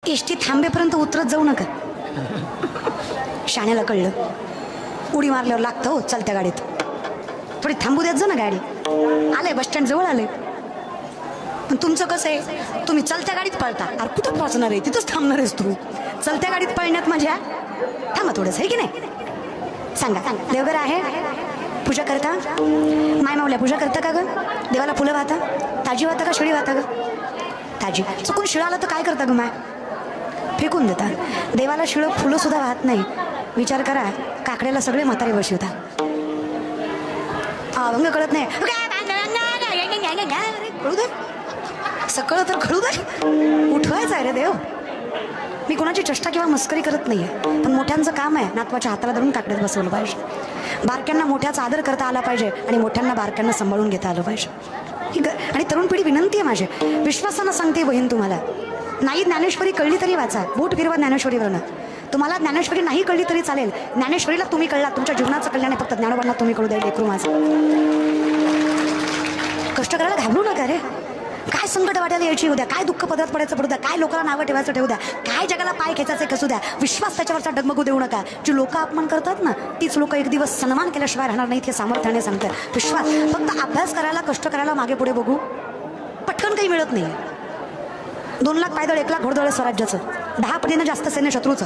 ST थांबेपर्यंत उतरत जाऊ नका. शाण्याला कळलं, उडी मारल्यावर लागतं हो चालत्या गाडीत. थोडी थांबू द्यात जा ना गाडी. आले बस स्टँड जवळ आले. पण तुमचं कसं आहे, तुम्ही चालत्या गाडीत पळता. अरे कुठं पोहोचणार आहे, तिथंच थांबणार आहेस तू. चालत्या गाडीत पळण्यात माझ्या थांबा थोडंसं, आहे की नाही? सांगा देवघर आहे, पूजा करता? माय माऊल्या पूजा करता का ग? देवाला फुलं वाहता? ताजी वाहता का शिळी वाहता ग? ताजी. चुकून शिळा आला तर काय करता ग माय? फेकून देता. देवाला शिळं फुलं सुद्धा वाहत नाही. विचार करा, काकड्याला सगळे म्हातारे बसवता. अभंग कळत नाही, कळू दे सकळ तर कळू दे. उठवायचं आहे रे देव. मी कोणाची चेष्टा किंवा मस्करी करत नाहीये, पण मोठ्यांचं काम आहे नातवाच्या हाताला धरून काकड्यात बसवलं पाहिजे. बारक्यांना मोठ्याचा आदर करता आला पाहिजे आणि मोठ्यांना बारक्यांना सांभाळून घेता आलं पाहिजे. आणि तरुण पिढी विनंती आहे माझी, विश्वासानं सांगते बहीण तुम्हाला, नाही ज्ञानेश्वरी कळली तरी वाचा. बोट फिरवा ज्ञानेश्वरीवरनं. तुम्हाला ज्ञानेश्वरी नाही कळली तरी चालेल, ज्ञानेश्वरीला तुम्ही कळला, तुमच्या जीवनाचं कल्याण आहे. फक्त ज्ञानोबांना तुम्ही कळू द्या लेकरू माझं. कष्ट करायला घाबरू नका रे. काय संकट वाटायला यायची उद्या, काय दुःख पदरात पडायचं पडू द्या, काय लोकांना नावं ठेवायचं ठेवू द्या, काय जगाला पाय खेचायचं कसू द्या. विश्वास त्याच्यावरचा डगमगू देऊ नका. जी लोक अपमान करतात ना, तीच लोक एक दिवस सन्मान केल्याशिवाय राहणार नाहीत, हे सामर्थ्याने सांगतात. विश्वास, फक्त अभ्यास करायला, कष्ट करायला, मागे पुढे बघू. पटकन काही मिळत नाही. 2 लाख पायदळ 1 लाख घोडदळ स्वराज्याचं, 10 पटीनं जास्त सैन्य शत्रूचं.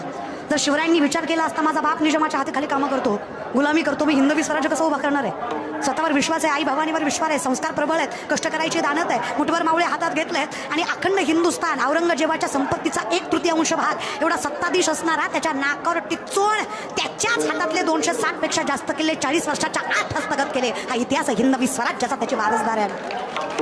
जर शिवरायांनी विचार केला असता, माझा बाप निजामाच्या हाताखाली कामं करतो, गुलामी करतो, मी हिंदवी स्वराज्य कसं उभा करणार आहे? स्वतःवर विश्वास आहे, आई भवानीवर विश्वास आहे, संस्कार प्रबळ आहेत, कष्ट करायची दानत आहे, मुठभर मावळे हातात घेतलेत आणि अखंड हिंदुस्थान, औरंगजेबाच्या संपत्तीचा 1/3 भाग एवढा सत्ताधीश असणारा, त्याच्या नाकावर टिचोळ, त्याच्याच हातातले 260 पेक्षा जास्त किल्ले 40 वर्षाच्या आत हस्तगत केले. हा इतिहास हिंदवी स्वराज्याचा, त्याचे वारसदार आहे.